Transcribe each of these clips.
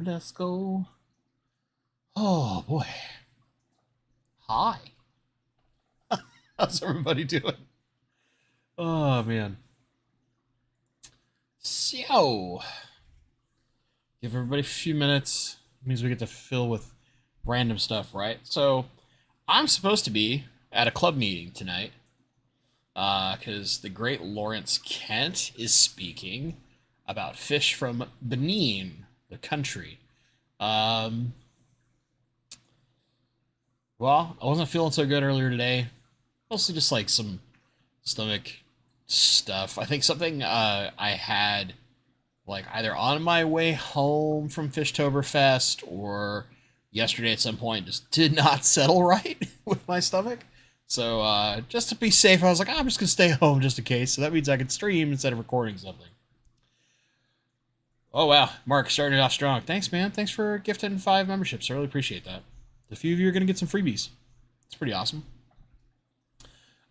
let's go. Oh boy. Hi. How's everybody doing? Oh man. So, give everybody a few minutes. It means we get to fill with random stuff, right? So, I'm supposed to be at a club meeting tonight because the great Lawrence Kent is speaking about fish from Benin, the country. Um, well, I wasn't feeling so good earlier today. Mostly just like some stomach stuff. I think something I had like either on my way home from Fishtober Fest or yesterday at some point just did not settle right with my stomach. So just to be safe, I was like, I'm just gonna stay home just in case. So that means I can stream instead of recording something. Oh wow, Mark starting it off strong. Thanks, man. Thanks for gifting 5 memberships. I really appreciate that. A few of you are gonna get some freebies. It's pretty awesome.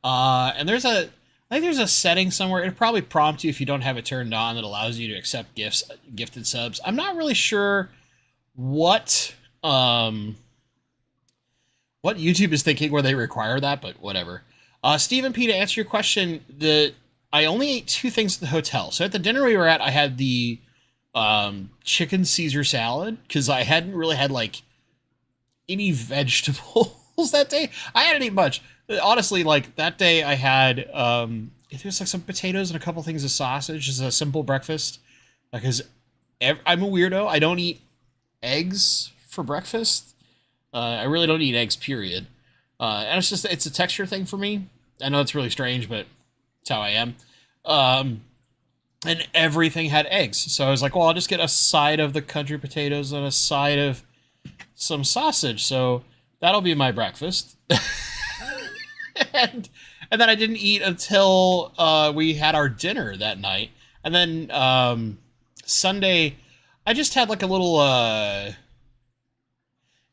And I think there's a setting somewhere. It'll probably prompt you if you don't have it turned on that allows you to accept gifted subs. I'm not really sure what what YouTube is thinking where they require that, but whatever. Stephen P, to answer your question, I only ate 2 things at the hotel. So at the dinner we were at, I had the chicken Caesar salad because I hadn't really had like any vegetables that day. I hadn't eaten much. Honestly, like that day I had there's like some potatoes and a couple things of sausage as a simple breakfast because I'm a weirdo. I don't eat eggs for breakfast. I really don't eat eggs, period. And it's a texture thing for me. I know it's really strange, but it's how I am. And everything had eggs. So I was like, well, I'll just get a side of the country potatoes and a side of some sausage. So that'll be my breakfast. and then I didn't eat until we had our dinner that night. And then Sunday, I just had like a little...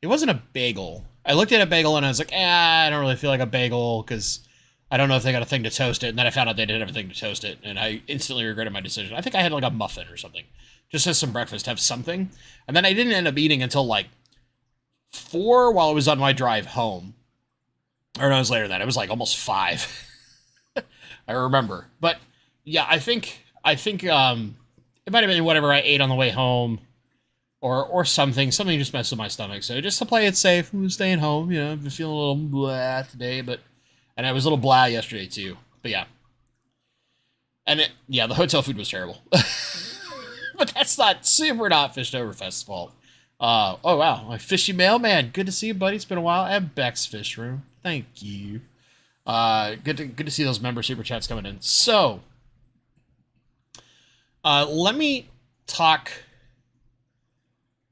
it wasn't a bagel. I looked at a bagel and I was like, I don't really feel like a bagel because I don't know if they got a thing to toast it. And then I found out they didn't have a thing to toast it. And I instantly regretted my decision. I think I had like a muffin or something. Just as some breakfast, have something. And then I didn't end up eating until like 4 while I was on my drive home. Or no, it was later than that. It was like almost 5. I remember. But yeah, I think it might have been whatever I ate on the way home. Or something just messed with my stomach. So just to play it safe, I'm staying home. You know, I've been feeling a little blah today, and I was a little blah yesterday too. But yeah, the hotel food was terrible. But that's not Fishtoberfest's fault. Oh wow, my fishy mailman. Good to see you, buddy. It's been a while. And Beck's Fish Room. Thank you. Good to see those member super chats coming in. So, let me talk.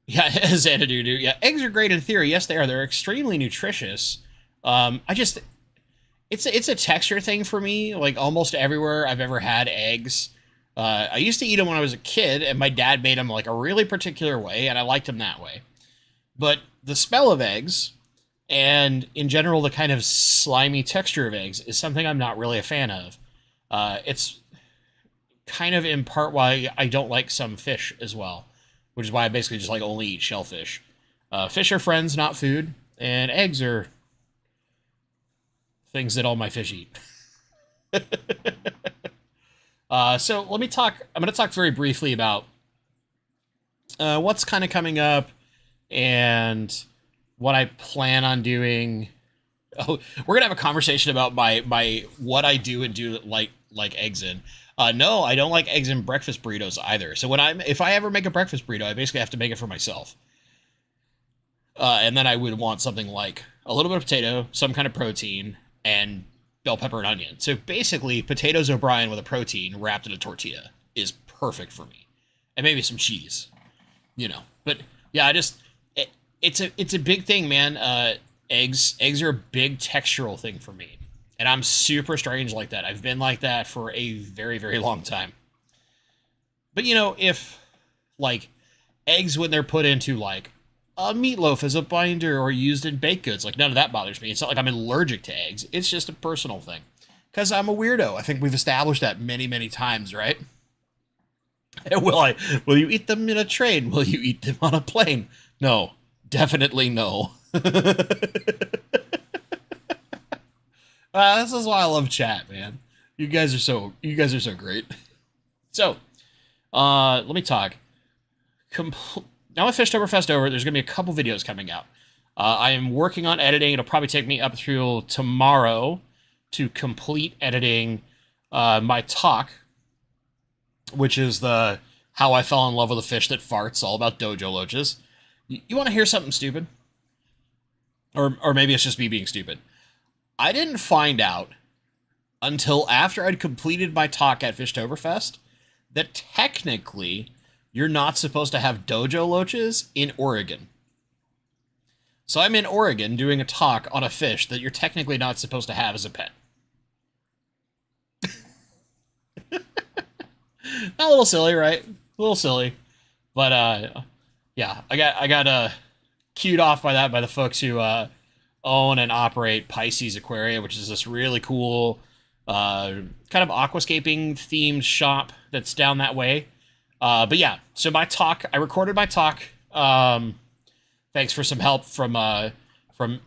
Yeah, Xanadu. Yeah, eggs are great in theory. Yes, they are. They're extremely nutritious. It's a texture thing for me. Like almost everywhere I've ever had eggs, I used to eat them when I was a kid, and my dad made them like a really particular way, and I liked them that way. But the smell of eggs, and in general the kind of slimy texture of eggs, is something I'm not really a fan of. It's kind of in part why I don't like some fish as well. Which is why I basically just like only eat shellfish. Fish are friends, not food, and eggs are things that all my fish eat. So let me talk. I'm going to talk very briefly about what's kind of coming up and what I plan on doing. Oh, we're gonna have a conversation about my what I do and do like eggs in. No, I don't like eggs in breakfast burritos either. So if I ever make a breakfast burrito, I basically have to make it for myself. And then I would want something like a little bit of potato, some kind of protein, and bell pepper and onion. So basically, potatoes O'Brien with a protein wrapped in a tortilla is perfect for me, and maybe some cheese, you know. But yeah, it's a big thing, man. Eggs are a big textural thing for me. And I'm super strange like that. I've been like that for a very, very long time. But, you know, if, like, eggs, when they're put into, like, a meatloaf as a binder or used in baked goods, like, none of that bothers me. It's not like I'm allergic to eggs. It's just a personal thing. Because I'm a weirdo. I think we've established that many, many times, right? Will you eat them in a train? Will you eat them on a plane? No, definitely no. This is why I love chat, man. You guys are so great. So, let me talk. Now with Fishtober Fest over, there's gonna be a couple videos coming out. I am working on editing. It'll probably take me up through tomorrow to complete editing my talk, which is the how I fell in love with a fish that farts, all about dojo loaches. You want to hear something stupid? Or maybe it's just me being stupid. I didn't find out until after I'd completed my talk at Fishtoberfest that technically you're not supposed to have dojo loaches in Oregon. So I'm in Oregon doing a talk on a fish that you're technically not supposed to have as a pet. A little silly, right? A little silly. But yeah, I got cued off by that by the folks who own and operate Pisces Aquaria, which is this really cool kind of aquascaping themed shop that's down that way. But yeah, so my talk, I recorded my talk. Thanks for some help from the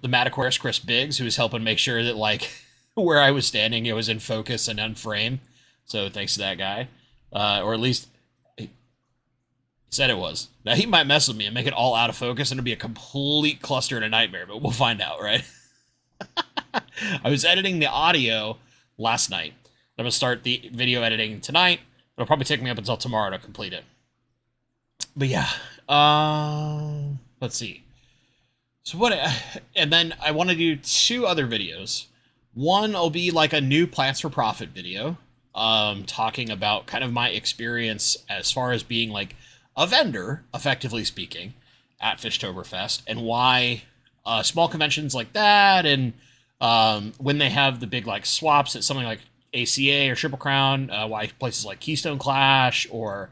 Mad Aquarist Chris Biggs, who was helping make sure that like where I was standing, it was in focus and on frame. So thanks to that guy, or at least he said it was. Now he might mess with me and make it all out of focus, and it'll be a complete cluster and a nightmare. But we'll find out, right? I was editing the audio last night. I'm gonna start the video editing tonight. It'll probably take me up until tomorrow to complete it. But yeah, let's see. So and then I want to do 2 other videos. One will be like a new Plants for Profit video, talking about kind of my experience as far as being like a vendor, effectively speaking, at Fishtoberfest, and why small conventions like that, and when they have the big like swaps at something like ACA or Triple Crown, why places like Keystone Clash or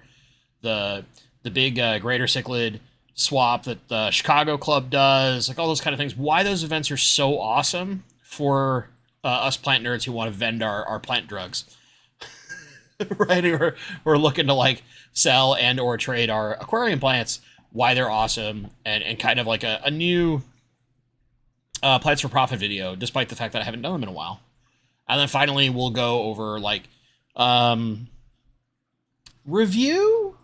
the big Greater Cichlid swap that the Chicago Club does, like all those kind of things, why those events are so awesome for us plant nerds who want to vend our plant drugs. Right? We're looking to like sell and or trade our aquarium plants, why they're awesome, and kind of like a new Plants for Profit video, despite the fact that I haven't done them in a while. And then finally we'll go over like review,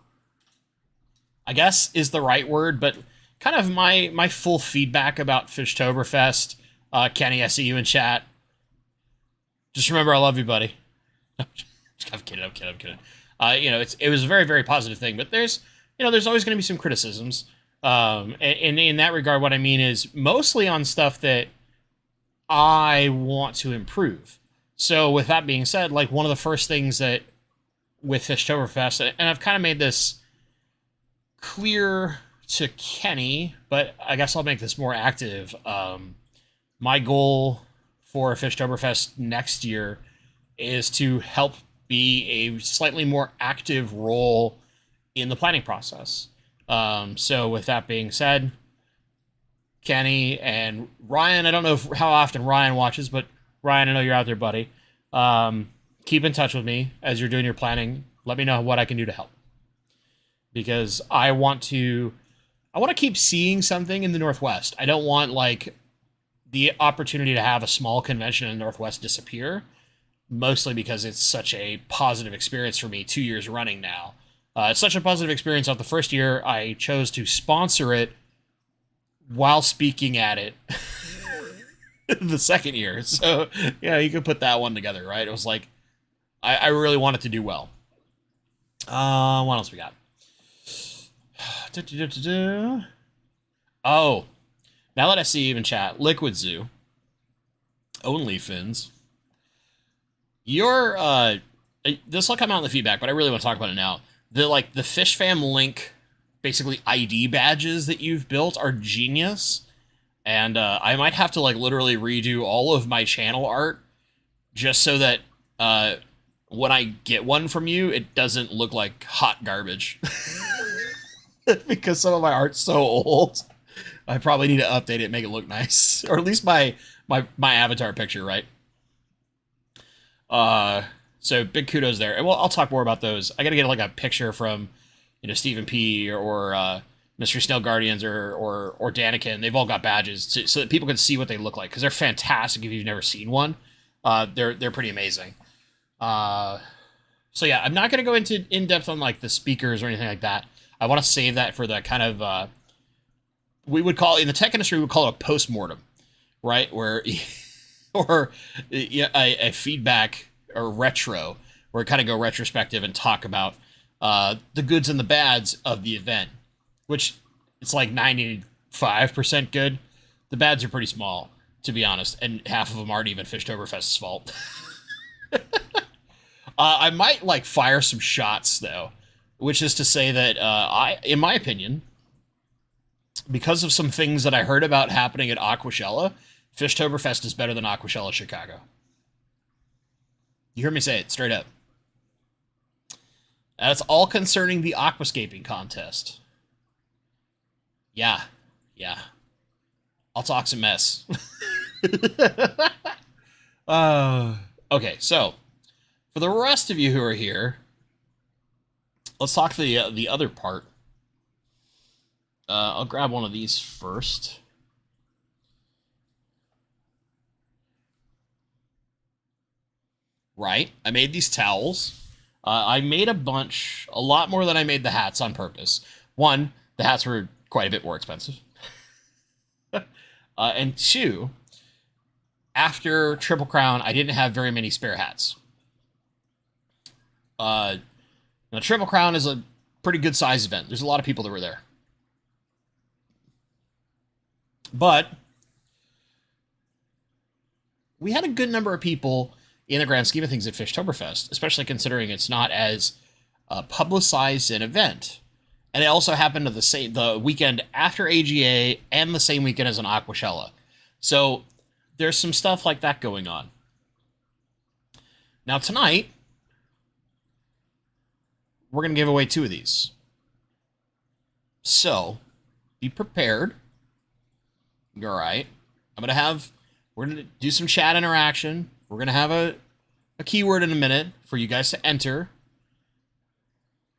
I guess is the right word, but kind of my full feedback about Fishtoberfest. Kenny, I see you in chat. Just remember, I love you, buddy. I'm kidding. It was a very, very positive thing, but there's always going to be some criticisms. And in that regard, what I mean is mostly on stuff that I want to improve. So with that being said, like one of the first things that with Fishtoberfest, and I've kind of made this clear to Kenny, but I guess I'll make this more active. My goal for Fishtoberfest next year is to help be a slightly more active role in the planning process. So with that being said, Kenny and Ryan, I don't know how often Ryan watches, but Ryan, I know you're out there, buddy. Keep in touch with me as you're doing your planning. Let me know what I can do to help. Because I want to keep seeing something in the Northwest. I don't want like the opportunity to have a small convention in the Northwest disappear, mostly because it's such a positive experience for me 2 years running now. It's such a positive experience. Of the first year, I chose to sponsor it while speaking at it the second year. So, yeah, you could put that one together, right? It was like, I really wanted to do well. What else we got? Oh, now that I see you in chat, Liquid Zoo, OnlyFins, this will come out in the feedback, but I really want to talk about it now. The Fish Fam Link, basically ID badges that you've built are genius, and I might have to like literally redo all of my channel art just so that when I get one from you, it doesn't look like hot garbage. Because some of my art's so old, I probably need to update it, make it look nice, or at least my avatar picture, right? So big kudos there. And well, I'll talk more about those. I got to get like a picture from, Stephen P. or Mystery Snail Guardians or Daniken. They've all got badges so that people can see what they look like because they're fantastic if you've never seen one. They're pretty amazing. So yeah, I'm not going to go into in depth on like the speakers or anything like that. I want to save that for the kind of we would call in the tech industry we would call it a post-mortem, right? Where or a feedback or retro, where we kind of go retrospective and talk about the goods and the bads of the event, which it's like 95% good. The bads are pretty small, to be honest, and half of them aren't even Fishtoberfest's fault. I might like fire some shots though, which is to say that in my opinion, because of some things that I heard about happening at Aquashella, Fishtoberfest is better than Aquashella Chicago. You heard me say it straight up. That's all concerning the aquascaping contest. Yeah. I'll talk some mess. Okay, so for the rest of you who are here, let's talk the other part. I'll grab one of these first. Right, I made these towels. I made a lot more than I made the hats on purpose. One, the hats were quite a bit more expensive. And two, after Triple Crown, I didn't have very many spare hats. Now, Triple Crown is a pretty good size event. There's a lot of people that were there. But we had a good number of people in the grand scheme of things at Fishtoberfest, especially considering it's not as publicized an event. And it also happened to the weekend after AGA and the same weekend as an Aquashella. So there's some stuff like that going on. Now tonight, we're going to give away 2 of these. So be prepared. All right. We're going to do some chat interaction. We're going to have a keyword in a minute for you guys to enter.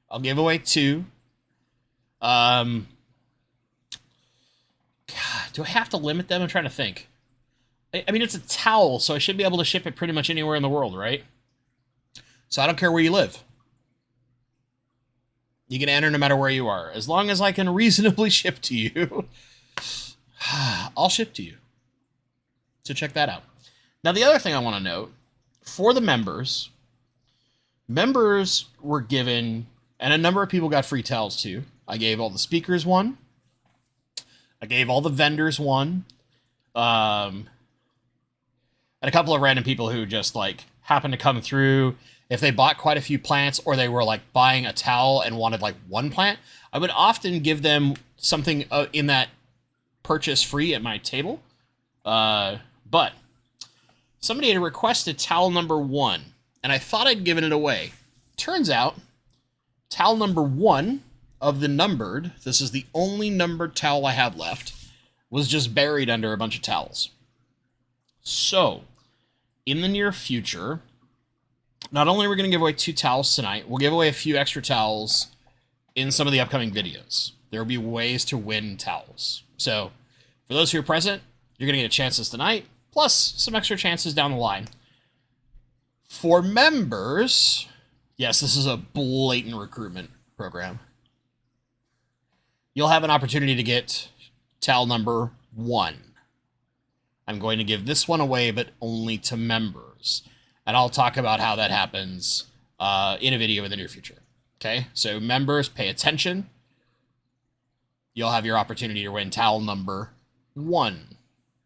I'll give away 2. God, do I have to limit them? I'm trying to think. I mean, it's a towel, so I should be able to ship it pretty much anywhere in the world, right? So I don't care where you live. You can enter no matter where you are. As long as I can reasonably ship to you, I'll ship to you. So check that out. Now, the other thing I want to note, for the members were given, and a number of people got free towels too. I gave all the speakers one. I gave all the vendors one. And a couple of random people who just like happened to come through. If they bought quite a few plants or they were like buying a towel and wanted like one plant, I would often give them something in that purchase free at my table. But somebody had requested towel number 1, and I thought I'd given it away. Turns out, towel number 1 of the numbered, this is the only numbered towel I have left, was just buried under a bunch of towels. So, in the near future, not only are we going to give away 2 towels tonight, we'll give away a few extra towels in some of the upcoming videos. There will be ways to win towels. So, for those who are present, you're going to get chances tonight, plus some extra chances down the line. For members, yes, this is a blatant recruitment program. You'll have an opportunity to get towel number 1. I'm going to give this one away, but only to members. And I'll talk about how that happens in a video in the near future. Okay, so members, pay attention. You'll have your opportunity to win towel number 1,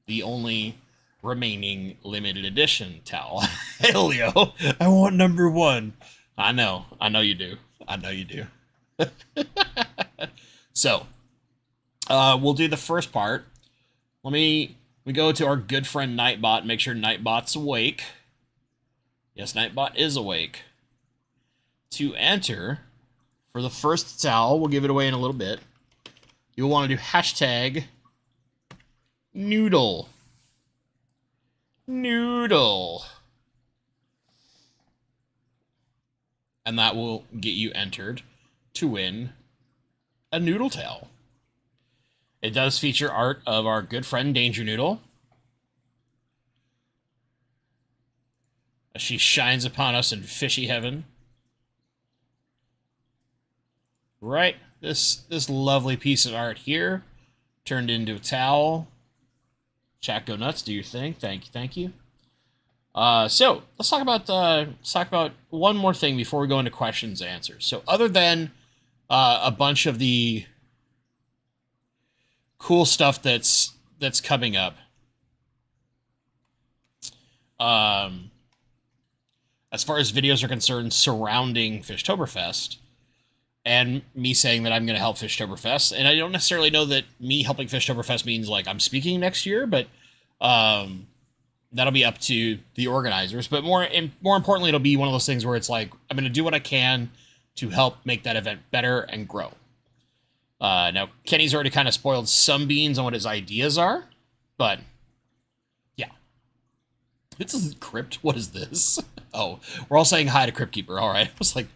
the only remaining limited edition towel. Hey, Leo, I want number 1. I know you do. So, we'll do the first part. We go to our good friend Nightbot, make sure Nightbot's awake. Yes, Nightbot is awake. To enter, for the first towel, we'll give it away in a little bit. You'll want to do hashtag noodle. Noodle. and that will get you entered to win a noodle tail. It does feature art of our good friend Danger Noodle, as she shines upon us in fishy heaven. Right, this lovely piece of art here turned into a towel. Chat, go nuts, do your thing. Thank you. So let's talk about one more thing before we go into questions and answers. So other than a bunch of the cool stuff that's coming up, as far as videos are concerned surrounding Fishtoberfest, and me saying that I'm going to help Fishtoberfest, and I don't necessarily know that me helping Fishtoberfest means like I'm speaking next year, but that'll be up to the organizers. But more importantly, it'll be one of those things where it's like I'm going to do what I can to help make that event better and grow. Now, Kenny's already kind of spoiled some beans on what his ideas are, but yeah. This is Crypt. What is this? Oh, we're all saying hi to Crypt Keeper. All right. I was like,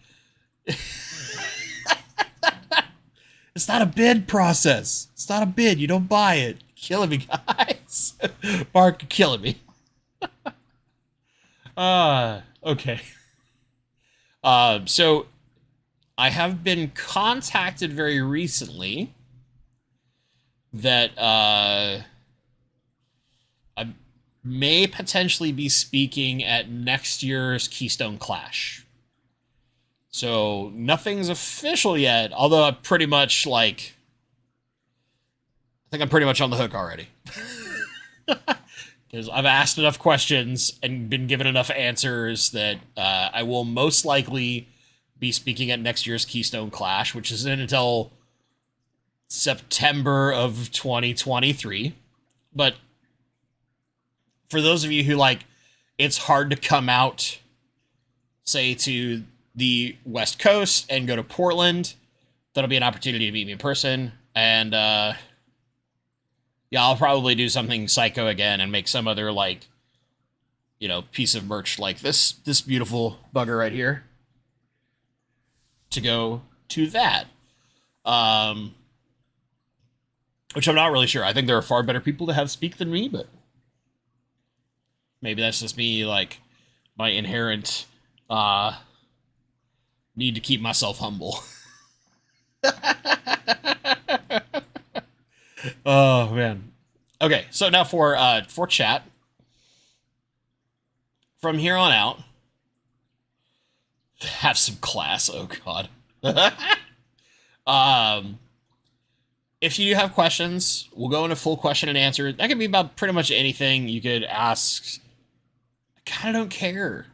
it's not a bid process. It's not a bid. You don't buy it. Killing me, guys. Mark, you're killing me. Okay. So I have been contacted very recently that I may potentially be speaking at next year's Keystone Clash. So nothing's official yet, although I'm pretty much like, I think I'm pretty much on the hook already. Because I've asked enough questions and been given enough answers that I will most likely be speaking at next year's Keystone Clash, which isn't until September of 2023. But for those of you who like, it's hard to come out, say, to the West Coast and go to Portland, that'll be an opportunity to meet me in person. And yeah, I'll probably do something psycho again and make some other like, you know, piece of merch like this beautiful bugger right here to go to that. Which I'm not really sure. I think there are far better people to have speak than me, but maybe that's just me, like my inherent need to keep myself humble. Oh man. Okay, so now for chat. From here on out, have some class. Oh god. If you have questions, we'll go into full question and answer. That could be about pretty much anything you could ask. I kind of don't care.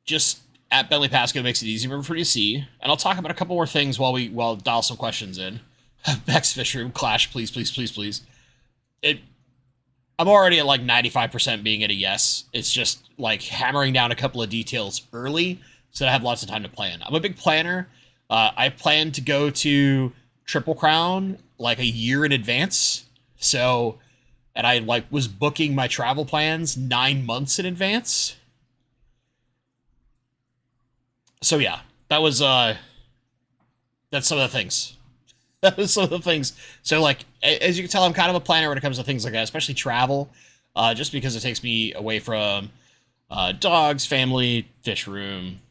Just at Bentley Pasco makes it easier for you to see. And I'll talk about a couple more things while I'll dial some questions in. Beck's Fish Room, Clash, please. I'm already at like 95% being at a yes. It's just like hammering down a couple of details early so that I have lots of time to plan. I'm a big planner. I plan to go to Triple Crown like a year in advance. So, and I like was booking my travel plans 9 months in advance. So yeah, that was that's some of the things. That was some of the things. So like, as you can tell, I'm kind of a planner when it comes to things like that, especially travel, just because it takes me away from dogs, family, fish room,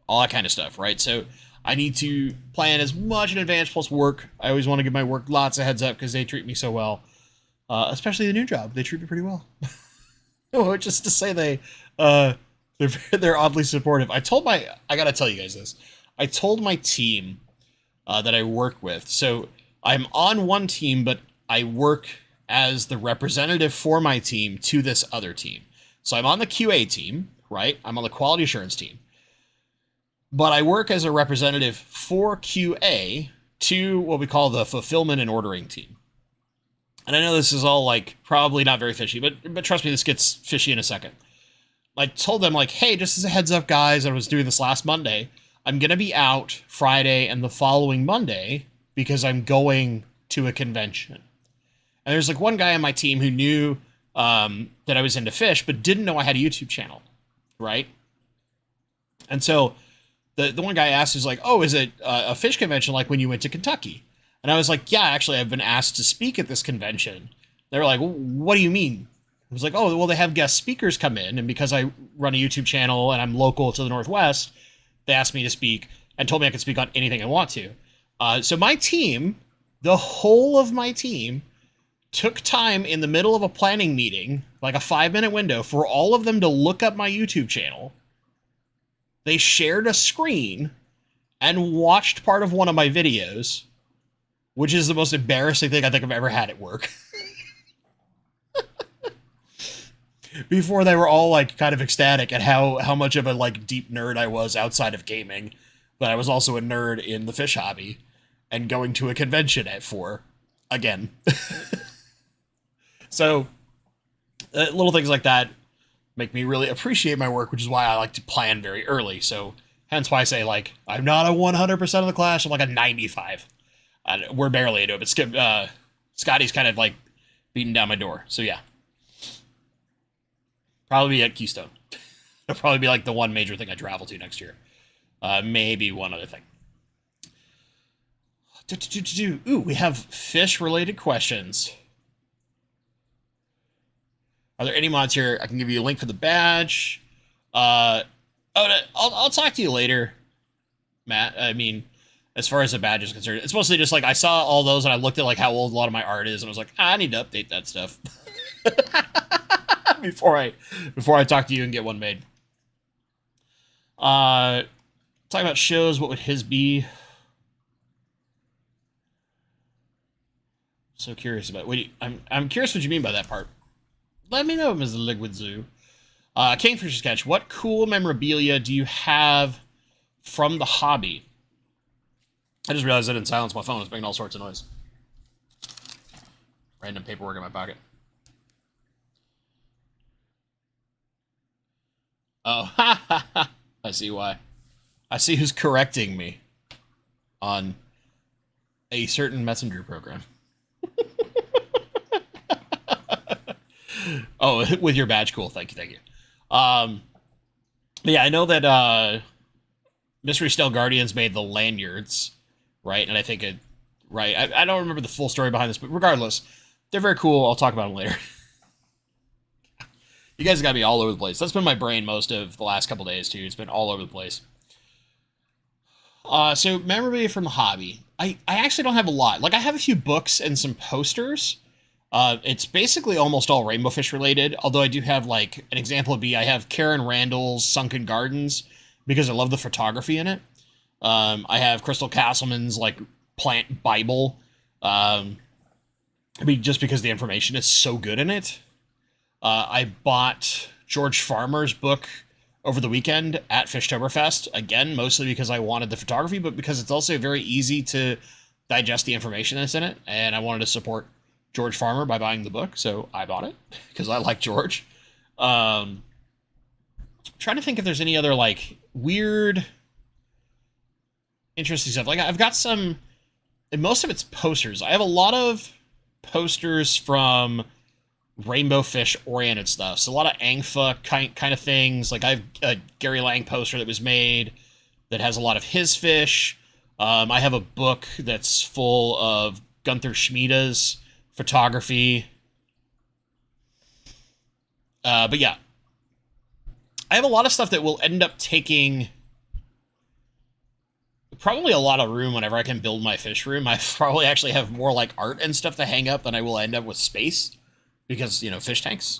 all that kind of stuff, right? So I need to plan as much in advance, plus work. I always want to give my work lots of heads up because they treat me so well, especially the new job. They treat me pretty well. Just to say they're oddly supportive. I gotta tell you guys this. I told my team that I work with. So I'm on one team, but I work as the representative for my team to this other team. So I'm on the QA team, right? I'm on the quality assurance team. But I work as a representative for QA to what we call the fulfillment and ordering team. And I know this is all like probably not very fishy, but trust me, this gets fishy in a second. I told them like, hey, just as a heads up, guys, I was doing this last Monday. I'm going to be out Friday and the following Monday because I'm going to a convention. And there's like one guy on my team who knew that I was into fish, but didn't know I had a YouTube channel. right? And so the one guy asked, is like, oh, is it a fish convention like when you went to Kentucky? And I was like, yeah, actually, I've been asked to speak at this convention. They were like, well, what do you mean? I was like, oh, well, they have guest speakers come in, and because I run a YouTube channel and I'm local to the Northwest, they asked me to speak and told me I could speak on anything I want to. So my team, the whole of my team, took time in the middle of a planning meeting, like a 5-minute window, for all of them to look up my YouTube channel. They shared a screen and watched part of one of my videos, which is the most embarrassing thing I think I've ever had at work. Before they were all like kind of ecstatic at how much of a like deep nerd I was outside of gaming, but I was also a nerd in the fish hobby and going to a convention at 4 again. So little things like that make me really appreciate my work, which is why I like to plan very early. So hence why I say, like, I'm not a 100% of the class. I'm like a 95. We're barely into it, but Scotty's kind of like beating down my door. So yeah. Probably be at Keystone. It'll probably be like the one major thing I travel to next year. Maybe one other thing. Ooh, we have fish-related questions. Are there any mods here? I can give you a link for the badge. I'll talk to you later, Matt. I mean, as far as the badge is concerned, it's mostly just like I saw all those and I looked at like how old a lot of my art is, and I was like, I need to update that stuff before I talk to you and get one made. Talk about shows. What would his be? So curious about. I'm curious what you mean by that part. Let me know, Mr. Liquid Zoo. Kingfisher Sketch. What cool memorabilia do you have from the hobby? I just realized I didn't silence my phone. It's making all sorts of noise. Random paperwork in my pocket. Oh, I see why. I see who's correcting me on a certain messenger program. Oh, with your badge, cool. Thank you. Yeah, I know that Mystery Stealth Guardians made the lanyards, right? And I think I don't remember the full story behind this, but regardless, they're very cool. I'll talk about them later. You guys got to be all over the place. That's been my brain most of the last couple days, too. It's been all over the place. So, memorabilia from the hobby. I actually don't have a lot. Like, I have a few books and some posters. It's basically almost all rainbow fish related, although I do have, like, an example would be I have Karen Randall's Sunken Gardens, because I love the photography in it. I have Crystal Castleman's, like, plant Bible. I mean, just because the information is so good in it. I bought George Farmer's book over the weekend at Fishtober Fest, again, mostly because I wanted the photography, but because it's also very easy to digest the information that's in it, and I wanted to support George Farmer by buying the book, so I bought it, because I like George. Trying to think if there's any other, like, weird, interesting stuff. Like, I've got some, and most of it's posters. I have a lot of posters from rainbow fish oriented stuff. So a lot of Angfa kind of things. Like I have a Gary Lang poster that was made that has a lot of his fish. I have a book that's full of Gunther Schmieda's photography. But yeah, I have a lot of stuff that will end up taking probably a lot of room whenever I can build my fish room. I probably actually have more like art and stuff to hang up than I will end up with space. Because, you know, fish tanks.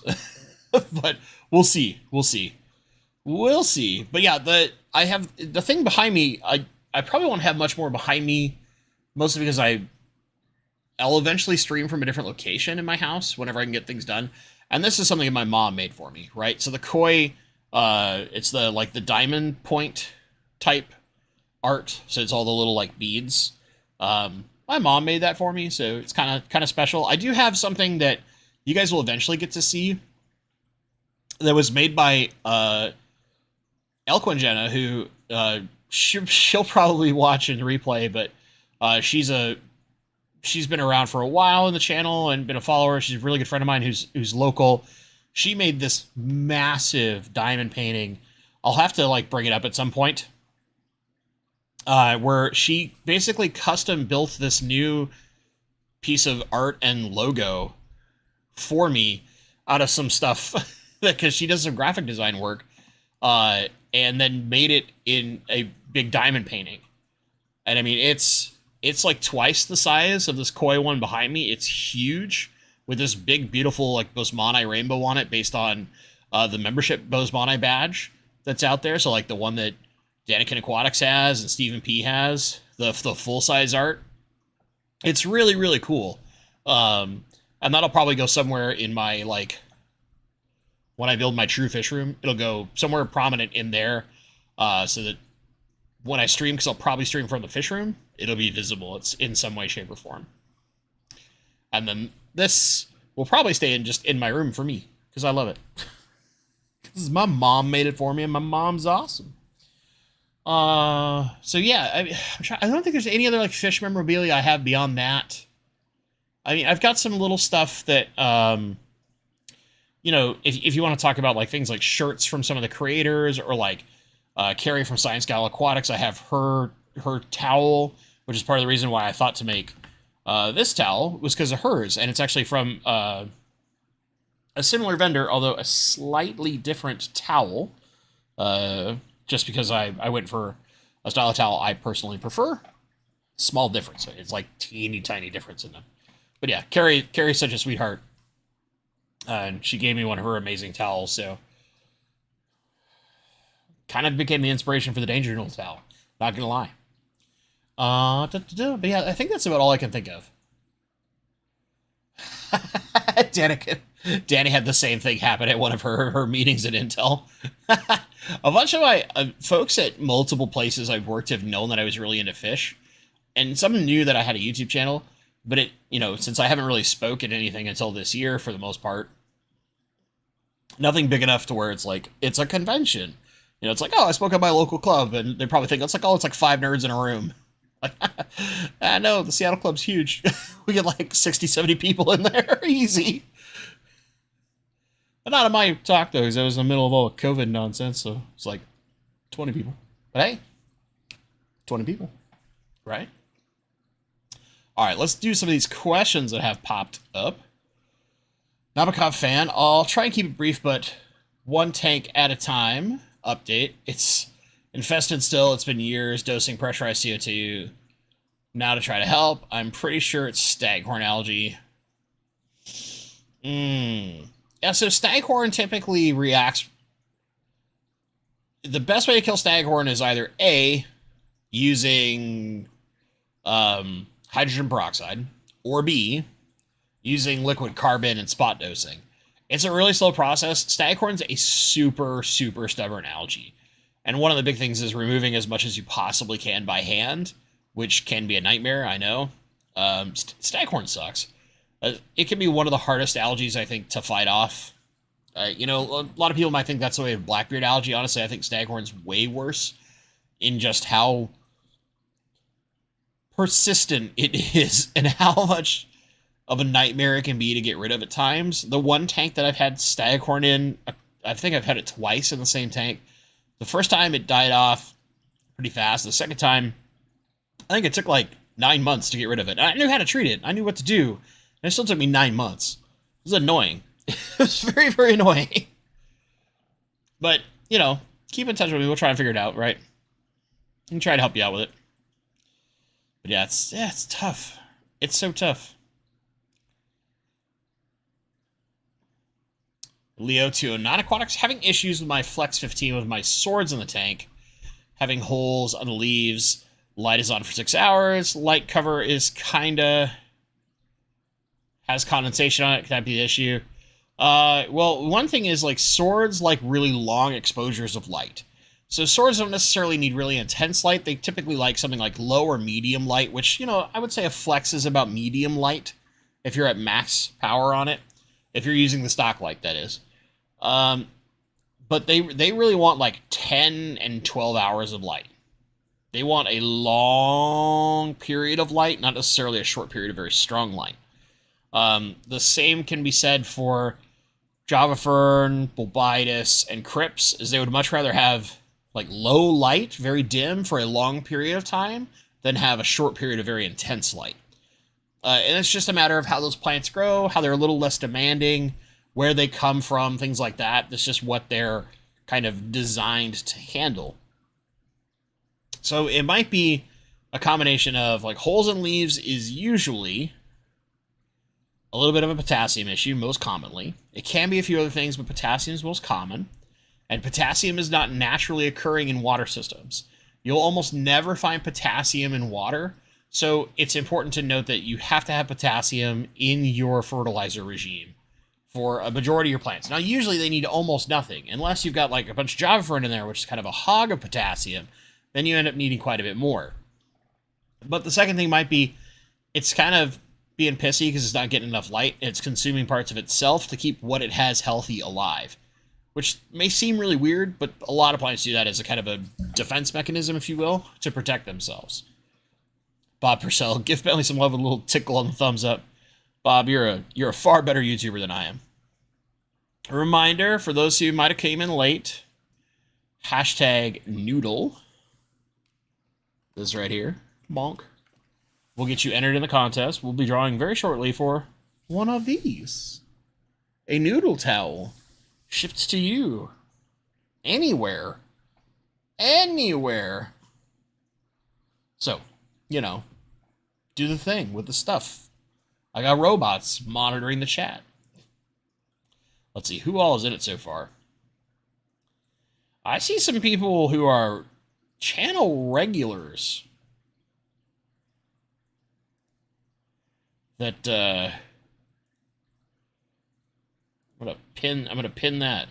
But we'll see. But yeah, I have the thing behind me. I probably won't have much more behind me, mostly because I'll eventually stream from a different location in my house whenever I can get things done. And this is something that my mom made for me, right? So the koi, it's the diamond point type art. So it's all the little like beads. My mom made that for me, so it's kind of special. I do have something that you guys will eventually get to see that was made by Elquin Jenna, who she'll probably watch and replay, but she's been around for a while in the channel and been a follower. She's a really good friend of mine who's local. She made this massive diamond painting I'll have to like bring it up at some point. Where she basically custom built this new piece of art and logo for me out of some stuff because she does some graphic design work, and then made it in a big diamond painting. And I mean, it's like twice the size of this koi one behind me. It's huge with this big, beautiful like Bosemani rainbow on it, based on the membership Bosemani badge that's out there. So like the one that Daniken Aquatics has and Stephen P has, the full size art. It's really, really cool. And that'll probably go somewhere in my, like, when I build my true fish room, it'll go somewhere prominent in there, so that when I stream, because I'll probably stream from the fish room, it'll be visible. It's in some way, shape, or form. And then this will probably stay in my room for me, because I love it. Because my mom made it for me, and my mom's awesome. So yeah, I don't think there's any other like fish memorabilia I have beyond that. I mean, I've got some little stuff that, you know, if you want to talk about like things like shirts from some of the creators, or like Carrie from Science Gal Aquatics, I have her towel, which is part of the reason why I thought to make this towel, was because of hers, and it's actually from a similar vendor, although a slightly different towel. Just because I went for a style of towel I personally prefer. Small difference. It's like teeny tiny difference in them. But yeah, Carrie's such a sweetheart. And she gave me one of her amazing towels, so kind of became the inspiration for the Danger Noodle towel. Not gonna lie. But yeah, I think that's about all I can think of. Danny had the same thing happen at one of her meetings at Intel. A bunch of my folks at multiple places I've worked have known that I was really into fish, and some knew that I had a YouTube channel, but since I haven't really spoken anything until this year for the most part, nothing big enough to where it's like, it's a convention. It's like, oh, I spoke at my local club, and they probably think it's like, oh, it's like 5 nerds in a room. Like, I know, the Seattle club's huge. We get like 60, 70 people in there, easy. But not in my talk, though, because I was in the middle of all the COVID nonsense, so it's like 20 people. But hey, 20 people, right? All right, let's do some of these questions that have popped up. Nabokov fan, I'll try and keep it brief, but one tank at a time. Update. It's infested still. It's been years. Dosing pressurized CO2. Now to try to help. I'm pretty sure it's staghorn algae. Yeah, so staghorn typically reacts. The best way to kill staghorn is either A, using hydrogen peroxide, or B, using liquid carbon and spot dosing. It's a really slow process. Staghorn's a super, super stubborn algae. And one of the big things is removing as much as you possibly can by hand, which can be a nightmare, I know. Staghorn sucks. It can be one of the hardest algae, I think, to fight off. A lot of people might think that's the way of blackbeard algae. Honestly, I think staghorn's way worse in just how persistent it is and how much of a nightmare it can be to get rid of at times. The one tank that I've had staghorn in, I think I've had it twice in the same tank. The first time it died off pretty fast. The second time, I think it took like 9 months to get rid of it. I knew how to treat it. I knew what to do. And it still took me 9 months. It was annoying. It was very, very annoying. But, keep in touch with me. We'll try and figure it out, right? And try to help you out with it. But yeah, it's tough. It's so tough. Leo 2, non-aquatics, having issues with my Flex 15 with my swords in the tank, having holes on the leaves, light is on for 6 hours, light cover is has condensation on it, could that be the issue? Well, one thing is, like, swords like really long exposures of light. So swords don't necessarily need really intense light, they typically like something like low or medium light, which, I would say a Flex is about medium light, if you're at max power on it, if you're using the stock light, that is. But they really want like 10 and 12 hours of light. They want a long period of light, not necessarily a short period of very strong light. The same can be said for Java Fern, Bulbitis, and Crypts is they would much rather have like low light, very dim for a long period of time than have a short period of very intense light. And it's just a matter of how those plants grow, how they're a little less demanding, where they come from, things like that. That's just what they're kind of designed to handle. So it might be a combination of like holes in leaves is usually a little bit of a potassium issue, most commonly. It can be a few other things, but potassium is most common. And potassium is not naturally occurring in water systems. You'll almost never find potassium in water. So it's important to note that you have to have potassium in your fertilizer regime for a majority of your plants. Now, usually they need almost nothing, unless you've got like a bunch of Java Fern in there, which is kind of a hog of potassium. Then you end up needing quite a bit more. But the second thing might be it's kind of being pissy because it's not getting enough light, and it's consuming parts of itself to keep what it has healthy alive, which may seem really weird, but a lot of plants do that as a kind of a defense mechanism, if you will, to protect themselves. Bob Purcell, give Bentley some love with a little tickle on the thumbs up. Bob, you're a far better YouTuber than I am. A reminder for those who might have came in late, hashtag noodle. This right here, bonk. We'll get you entered in the contest. We'll be drawing very shortly for one of these. A noodle towel shipped to you. Anywhere. Anywhere. So, you know, do the thing with the stuff. I got robots monitoring the chat. Let's see, who all is in it so far? I see some people who are channel regulars that I'm gonna pin that,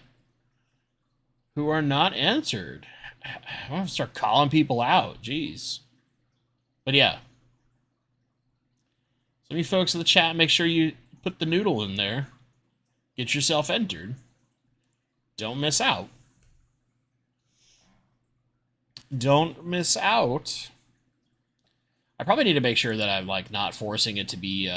who are not answered. I'm gonna start calling people out. Jeez. But yeah, some of you folks in the chat, make sure you put the noodle in there. Get yourself entered. Don't miss out. Don't miss out. I probably need to make sure that I'm like not forcing it to be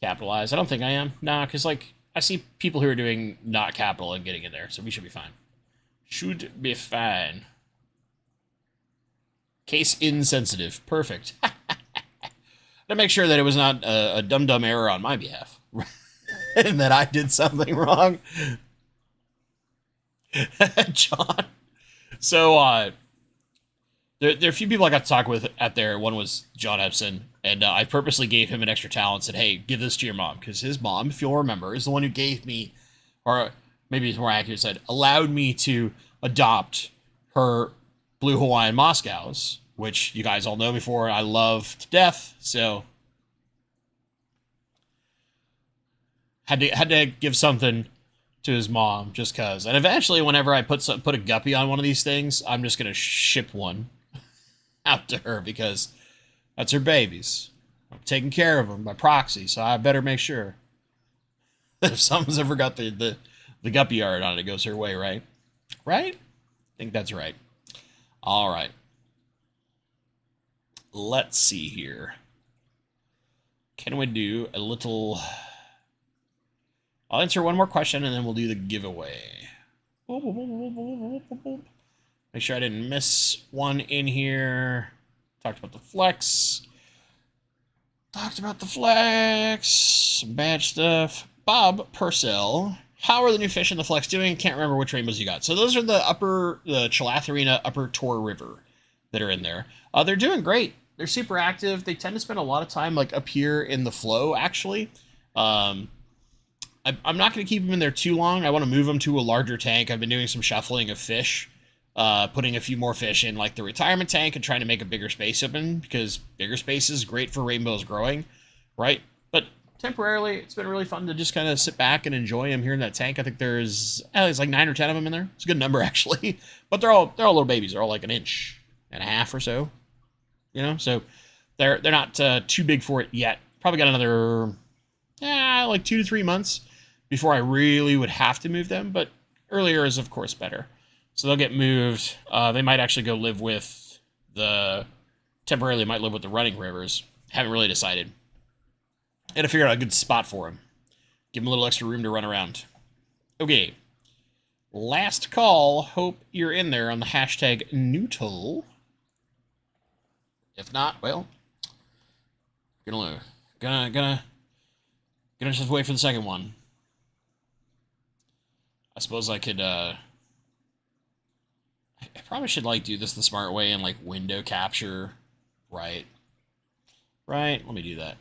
capitalized. I don't think I am. Nah, because like I see people who are doing not capital and getting in there, so we should be fine. Should be fine. Case insensitive. Perfect. To make sure that it was not a dumb error on my behalf. And that I did something wrong. John. So, there are a few people I got to talk with out there. One was John Epson, and I purposely gave him an extra towel and said, hey, give this to your mom. Because his mom, if you'll remember, is the one who gave me, or maybe it's more accurate said, allowed me to adopt her Blue Hawaiian Moscows, which you guys all know me for. I love to death, so had to give something to his mom just cause. And eventually, whenever I put a guppy on one of these things, I'm just gonna ship one out to her because that's her babies. I'm taking care of them by proxy, so I better make sure that if someone's ever got the guppy art on it, it goes her way, right? Right? I think that's right. All right. Let's see here. Can we do a little... I'll answer one more question and then we'll do the giveaway. Make sure I didn't miss one in here. Talked about the flex. Some bad stuff. Bob Purcell. How are the new fish in the flex doing? Can't remember which rainbows you got. So those are the Chilatharina Upper Tor River that are in there. They're doing great. They're super active. They tend to spend a lot of time like up here in the flow, actually. I'm not going to keep them in there too long. I want to move them to a larger tank. I've been doing some shuffling of fish, putting a few more fish in like the retirement tank and trying to make a bigger space open because bigger space is great for rainbows growing, right? But temporarily, it's been really fun to just kind of sit back and enjoy them here in that tank. I think there's like 9 or 10 of them in there. It's a good number actually, but they're all little babies. They're all like 1.5 inches or so, you know. So they're not too big for it yet. Probably got another like 2 to 3 months before I really would have to move them. But earlier is of course better. So they'll get moved. They might actually go live with the running rivers. Haven't really decided. Gotta figure out a good spot for him. Give him a little extra room to run around. Okay. Last call. Hope you're in there on the hashtag Noodle. If not, well, gonna just wait for the second one. I suppose I could, I probably should, like, do this the smart way and, like, window capture. Right. Right, let me do that.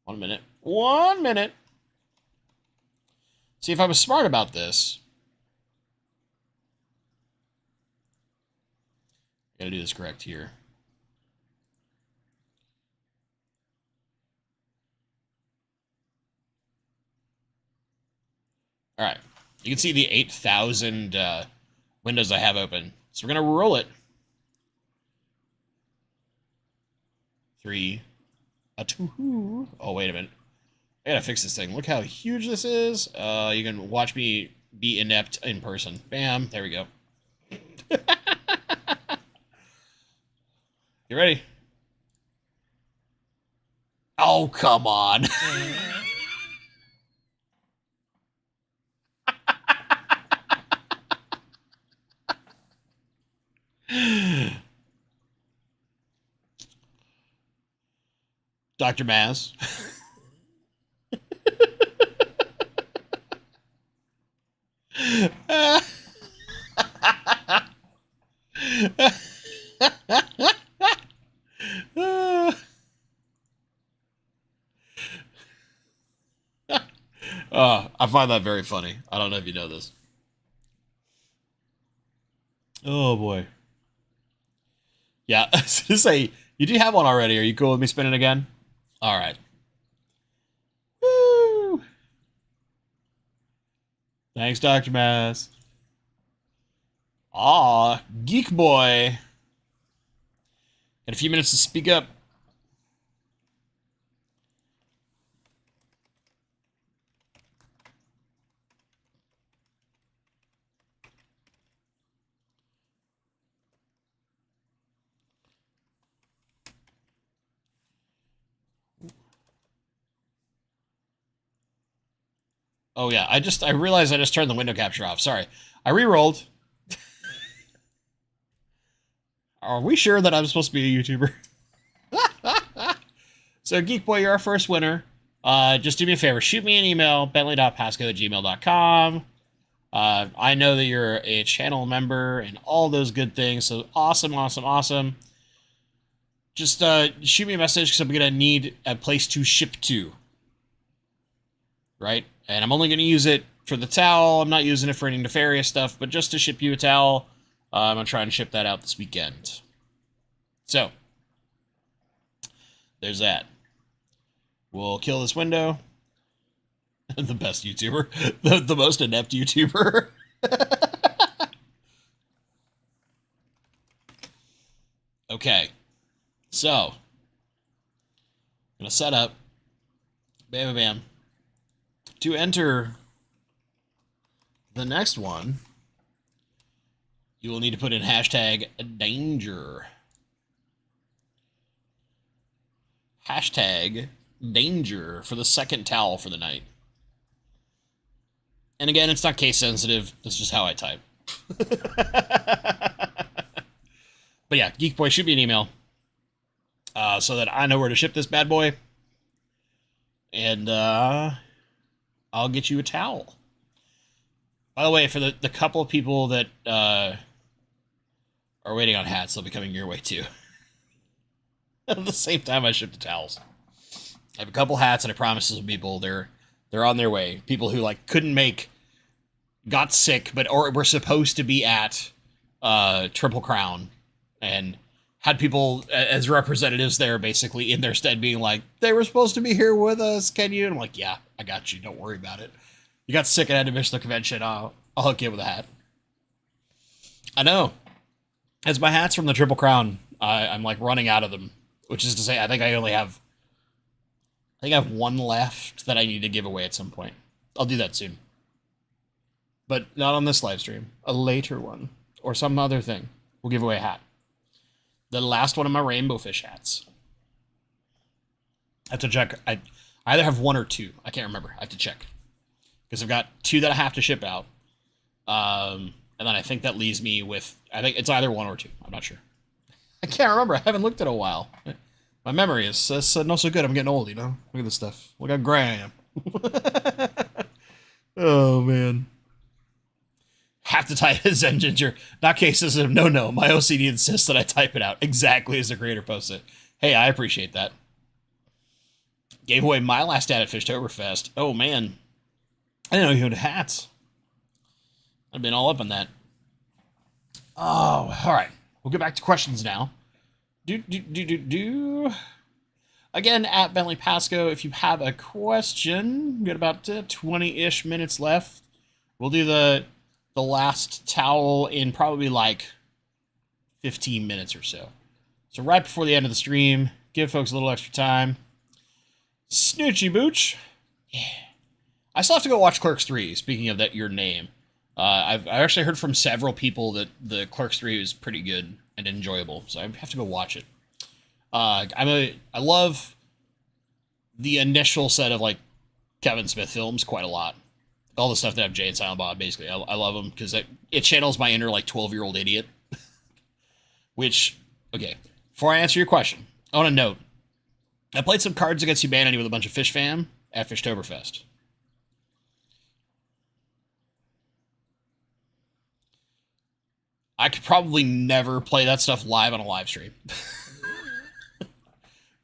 One minute. 1 minute. See, if I was smart about this, gotta do this correct here. All right. You can see the 8,000 windows I have open. So we're going to roll it. 3, a 2. Oh, wait a minute. I gotta fix this thing. Look how huge this is. You can watch me be inept in person. Bam. There we go. You ready? Oh, come on. Dr. Maz. I find that very funny. I don't know if you know this. Oh boy. Yeah, I was gonna say, you do have one already. Are you cool with me spinning again? All right. Woo! Thanks, Dr. Maz. Aw, Geek Boy. Got a few minutes to speak up. Oh yeah, I realized I just turned the window capture off. Sorry. I re-rolled. Are we sure that I'm supposed to be a YouTuber? So, Geek Boy, you're our first winner. Just do me a favor. Shoot me an email, bentley.pasco@gmail.com. I know that you're a channel member and all those good things. So, awesome, awesome, awesome. Just shoot me a message because I'm going to need a place to ship to. Right? And I'm only going to use it for the towel. I'm not using it for any nefarious stuff, but just to ship you a towel. I'm going to try and ship that out this weekend. So, there's that. We'll kill this window. The best YouTuber. The most inept YouTuber. Okay. So, I'm going to set up. Bam, bam, bam. To enter the next one, you will need to put in hashtag danger. Hashtag danger for the second towel for the night. And again, it's not case sensitive. That's just how I type. But yeah, Geek Boy, shoot me an email so that I know where to ship this bad boy. And I'll get you a towel. By the way, for the couple of people that are waiting on hats, they'll be coming your way too. At the same time I ship the towels. I have a couple hats and I promised some people they're on their way. People who like couldn't make, got sick, or were supposed to be at Triple Crown and had people as representatives there basically in their stead being like, they were supposed to be here with us, can you? And I'm like, yeah, I got you. Don't worry about it. You got sick and had to miss the convention. I'll hook you with a hat. I know. As my hats from the Triple Crown, I'm like running out of them, which is to say, I think I have one left that I need to give away at some point. I'll do that soon. But not on this live stream. A later one. Or some other thing. We'll give away a hat. The last one of my rainbow fish hats. I have to check. I either have one or two. I can't remember. I have to check. Because I've got two that I have to ship out. And then I think that leaves me with, I think it's either one or two. I'm not sure. I can't remember. I haven't looked at it in a while. My memory is not so good. I'm getting old, you know? Look at this stuff. Look how gray I am. Oh, man. Have to type it, Zen Ginger. Not cases of no. My OCD insists that I type it out exactly as the creator posts it. Hey, I appreciate that. Gave away my last hat at Fishtober Fest. Oh, man. I didn't know you had hats. I've been all up on that. Oh, all right. We'll get back to questions now. Again, at Bentley Pasco, if you have a question, we've got about 20-ish minutes left. We'll do the last towel in probably like 15 minutes or so. So right before the end of the stream, give folks a little extra time. Snoochie Booch. Yeah. I still have to go watch Clerks 3, speaking of that, your name. I've actually heard from several people that the Clerks 3 is pretty good and enjoyable, so I have to go watch it. I love the initial set of like Kevin Smith films quite a lot. All the stuff that have Jay and Silent Bob, basically, I love them because it channels my inner like 12-year-old idiot. Which, okay, before I answer your question, I want to note I played some Cards Against Humanity with a bunch of Fish fam at Fishtober Fest. I could probably never play that stuff live on a live stream.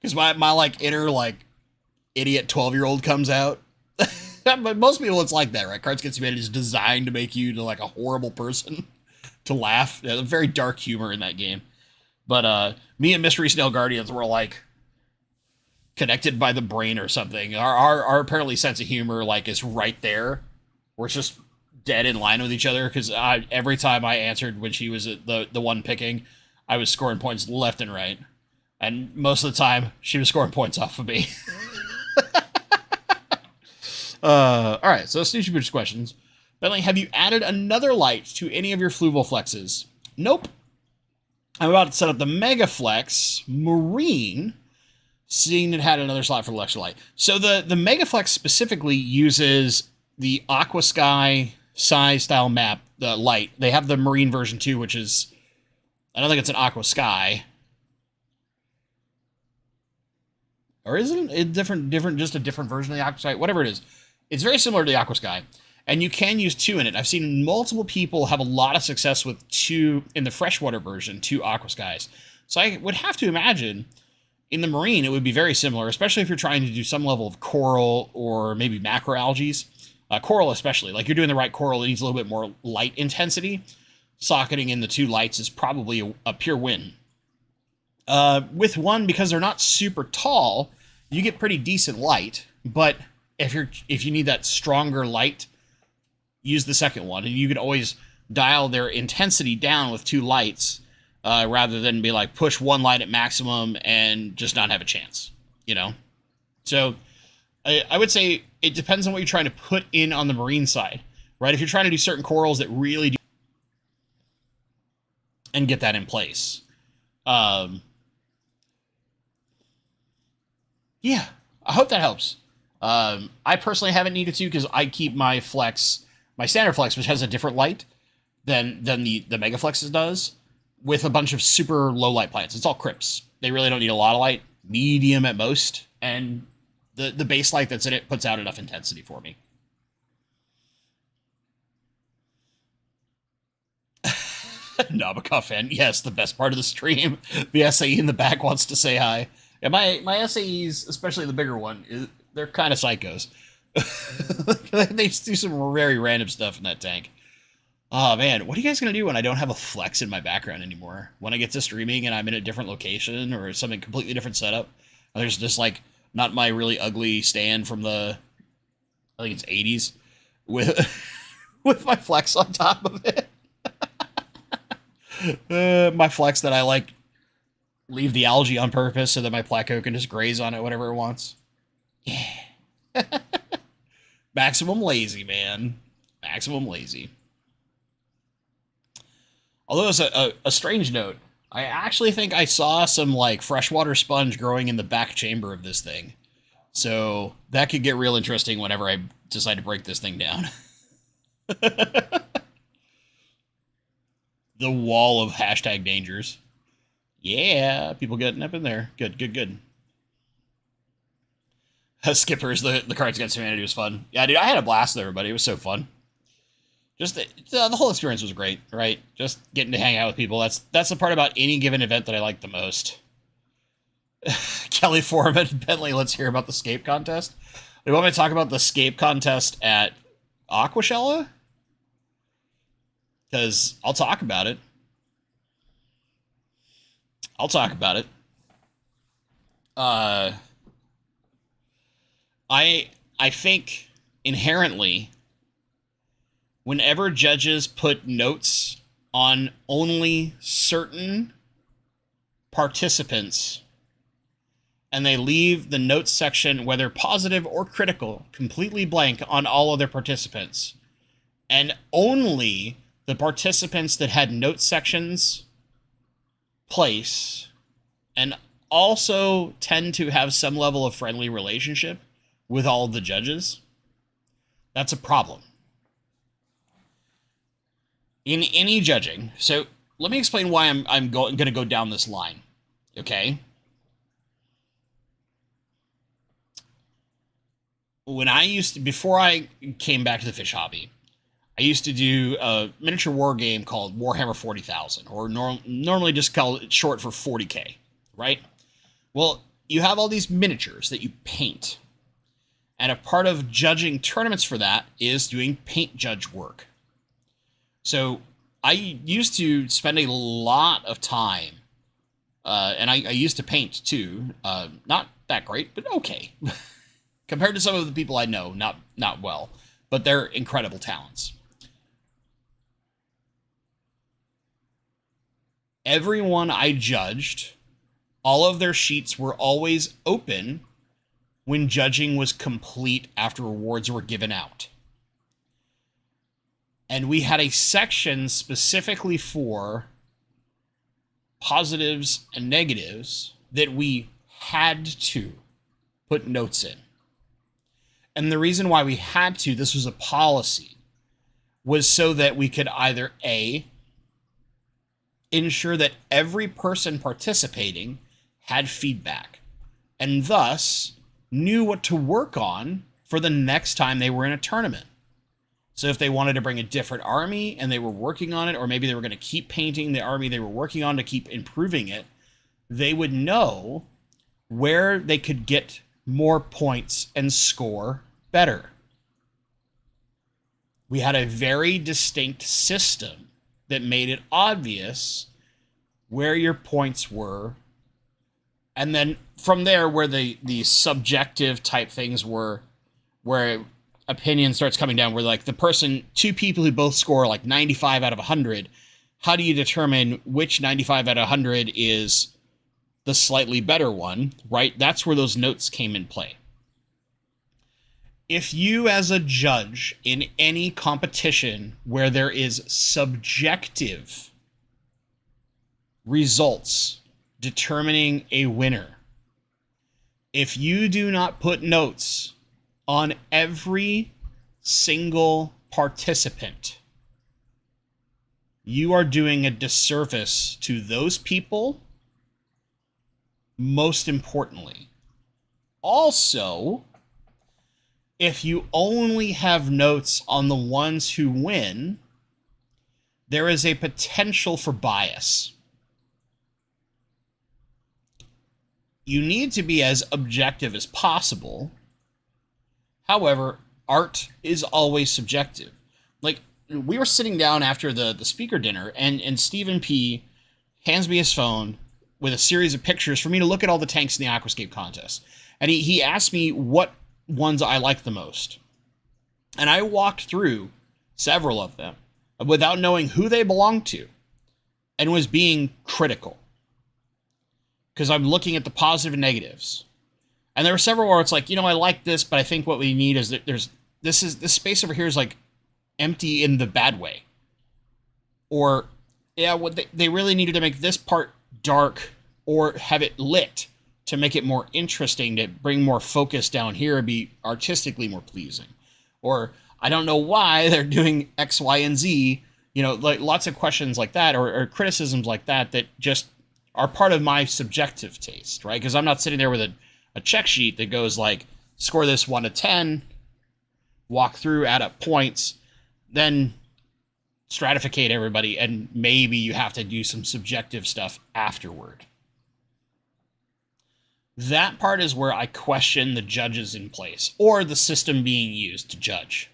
Because my like inner like idiot 12-year-old comes out. But most people it's like that, right? Cards Against Humanity is designed to make you like a horrible person to laugh. There's a very dark humor in that game. But me and Mystery Snail Guardians were like connected by the brain or something. Our apparently sense of humor like is right there. We're just dead in line with each other because every time I answered when she was the one picking, I was scoring points left and right. And most of the time, she was scoring points off of me. All right, so Snoochie Booch's questions. Bentley, have you added another light to any of your Fluval Flexes? Nope. I'm about to set up the Mega Flex Marine, seeing it had another slot for the extra light. So the Mega Flex specifically uses the Aqua Sky size style map, the light. They have the Marine version too, which is, I don't think it's an Aqua Sky. Or isn't it different, just a different version of the Aqua Sky? Whatever it is. It's very similar to the Aqua Sky. And you can use two in it. I've seen multiple people have a lot of success with two, in the freshwater version, two Aqua Skies. So I would have to imagine in the marine, it would be very similar, especially if you're trying to do some level of coral or maybe macroalgae. Coral especially. Like you're doing the right coral, it needs a little bit more light intensity. Socketing in the two lights is probably a pure win. With one, because they're not super tall, you get pretty decent light, but if you need that stronger light, use the second one, and you can always dial their intensity down with two lights, rather than be like push one light at maximum and just not have a chance, you know? So I would say it depends on what you're trying to put in on the marine side, right? If you're trying to do certain corals that really do and get that in place. Yeah, I hope that helps. I personally haven't needed to because I keep my flex, my standard flex, which has a different light than the Mega Flexes does, with a bunch of super low light plants. It's all crypts. They really don't need a lot of light, medium at most, and the base light that's in it puts out enough intensity for me. Nabokov fan, yes, the best part of the stream. The SAE in the back wants to say hi. Yeah, my SAEs, especially the bigger one, they're kind of psychos. They do some very random stuff in that tank. Oh man, what are you guys gonna do when I don't have a flex in my background anymore? When I get to streaming and I'm in a different location or something completely different setup, and there's just like not my really ugly stand from the, I think it's 80s, with with my flex on top of it. My flex that I like leave the algae on purpose so that my placo can just graze on it whatever it wants. Yeah. Maximum lazy, man. Maximum lazy. Although it's a strange note, I actually think I saw some like freshwater sponge growing in the back chamber of this thing. So that could get real interesting whenever I decide to break this thing down. The wall of hashtag dangers. Yeah, people getting up in there. Good, good, good. Skippers, the Cards Against Humanity was fun. Yeah, dude, I had a blast with everybody. It was so fun. Just the whole experience was great, right? Just getting to hang out with people. That's the part about any given event that I like the most. Kelly Foreman, Bentley, let's hear about the scape contest. You want me to talk about the scape contest at Aquashella? Because I'll talk about it. I'll talk about it. Uh, I think inherently, whenever judges put notes on only certain participants and they leave the notes section, whether positive or critical, completely blank on all other participants, and only the participants that had note sections place and also tend to have some level of friendly relationship with all of the judges, that's a problem. In any judging, so let me explain why I'm going to go down this line, okay? When I used to, before I came back to the fish hobby, I used to do a miniature war game called Warhammer 40,000, or normally just called it short for 40K, right? Well, you have all these miniatures that you paint. And a part of judging tournaments for that is doing paint judge work. So I used to spend a lot of time, and I used to paint too. Not that great, but okay. Compared to some of the people I know, not well, but they're incredible talents. Everyone I judged, all of their sheets were always open when judging was complete after awards were given out. And we had a section specifically for positives and negatives that we had to put notes in. And the reason why we had to, this was a policy, was so that we could either A, ensure that every person participating had feedback and thus knew what to work on for the next time they were in a tournament. So if they wanted to bring a different army and they were working on it, or maybe they were going to keep painting the army they were working on to keep improving it, they would know where they could get more points and score better. We had a very distinct system that made it obvious where your points were. And then from there, where the subjective type things were, where opinion starts coming down, where like two people who both score like 95 out of 100, how do you determine which 95 out of 100 is the slightly better one, right? That's where those notes came in play. If you as a judge in any competition where there is subjective results determining a winner, if you do not put notes on every single participant, you are doing a disservice to those people, most importantly. Also, if you only have notes on the ones who win, there is a potential for bias. You need to be as objective as possible. However, art is always subjective. Like, we were sitting down after the speaker dinner, and Stephen P. hands me his phone with a series of pictures for me to look at all the tanks in the aquascape contest. And he asked me what ones I like the most. And I walked through several of them without knowing who they belonged to and was being critical. Because I'm looking at the positive and negatives. And there were several where it's like, I like this, but I think what we need is that this space over here is like empty in the bad way. Or, yeah, what they really needed to make this part dark or have it lit to make it more interesting, to bring more focus down here and be artistically more pleasing. Or I don't know why they're doing X, Y, and Z, you know, like lots of questions like that, or criticisms like that, that just are part of my subjective taste, right? Because I'm not sitting there with a check sheet that goes like, score this 1 to 10, walk through, add up points, then stratificate everybody, and maybe you have to do some subjective stuff afterward. That part is where I question the judges in place or the system being used to judge.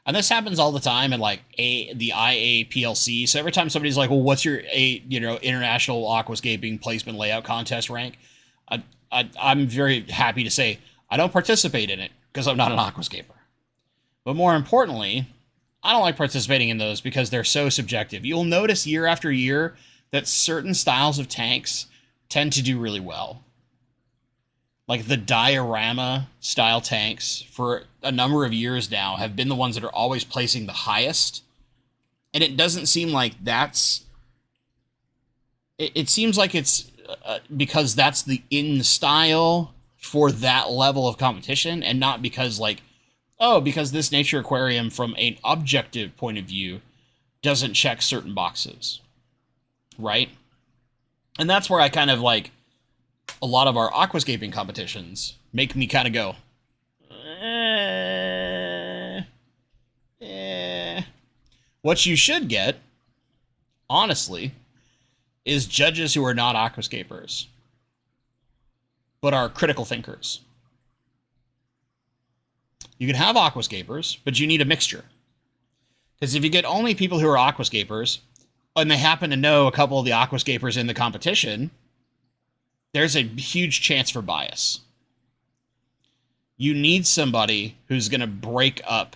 And this happens all the time in like the IAPLC. So every time somebody's like, well, what's your international aquascaping placement layout contest rank? I'm very happy to say I don't participate in it because I'm not an aquascaper. But more importantly, I don't like participating in those because they're so subjective. You'll notice year after year that certain styles of tanks tend to do really well. Like the diorama style tanks for a number of years now have been the ones that are always placing the highest. And it doesn't seem like that's... It seems like it's because that's the in style for that level of competition, and not because like, oh, because this nature aquarium from an objective point of view doesn't check certain boxes, right? And that's where I kind of like, a lot of our aquascaping competitions make me kind of go, What you should get, honestly, is judges who are not aquascapers, but are critical thinkers. You can have aquascapers, but you need a mixture. Because if you get only people who are aquascapers, and they happen to know a couple of the aquascapers in the competition, there's a huge chance for bias. You need somebody who's going to break up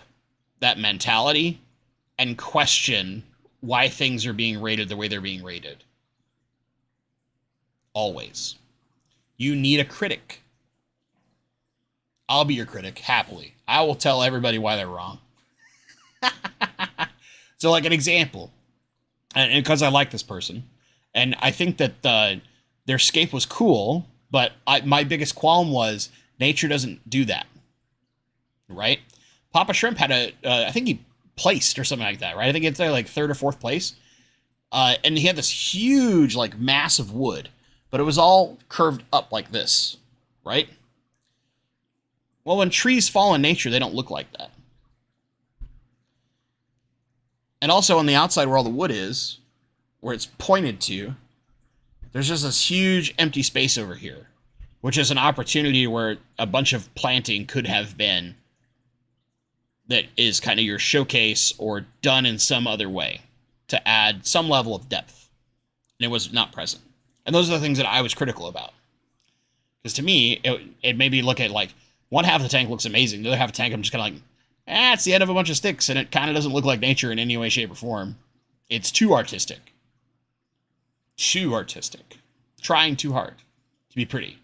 that mentality and question why things are being rated the way they're being rated. Always. You need a critic. I'll be your critic, happily. I will tell everybody why they're wrong. So, like an example, and because I like this person, and I think that their scape was cool, but my biggest qualm was nature doesn't do that, right? Papa Shrimp had I think he placed or something like that, right? I think it's like 3rd or 4th place. And he had this huge, like, mass of wood, but it was all curved up like this, right? Well, when trees fall in nature, they don't look like that. And also on the outside where all the wood is, where it's pointed to, there's just this huge empty space over here, which is an opportunity where a bunch of planting could have been that is kind of your showcase or done in some other way to add some level of depth. And it was not present. And those are the things that I was critical about. Because to me, it made me look at like, one half of the tank looks amazing. The other half of the tank, I'm just kind of like, it's the end of a bunch of sticks, and it kind of doesn't look like nature in any way, shape, or form. It's too artistic. Too artistic. Trying too hard to be pretty.